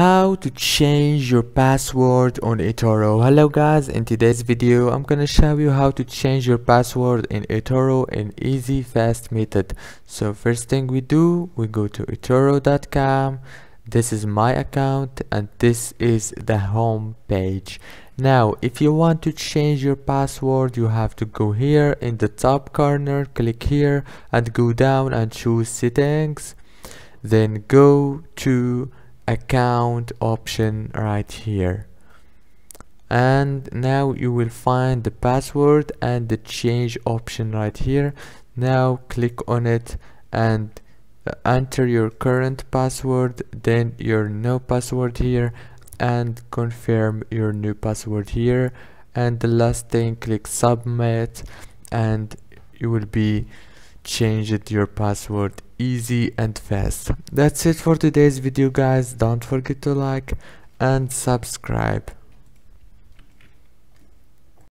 How to change your password on Etoro. Hello guys, in today's video I'm gonna show you how to change your password in Etoro in easy fast method. So first thing we do, we go to etoro.com. This is my account and this is the home page. Now if you want to change your password, you have to go here in the top corner, click here and go down and choose settings, then go to account option right here, and now you will find the password and the change option right here. Now click on it and enter your current password, then your new password here, and confirm your new password here, and the last thing, click submit, and you will be changed your password easy and fast. That's it for today's video guys. Don't forget to like and subscribe.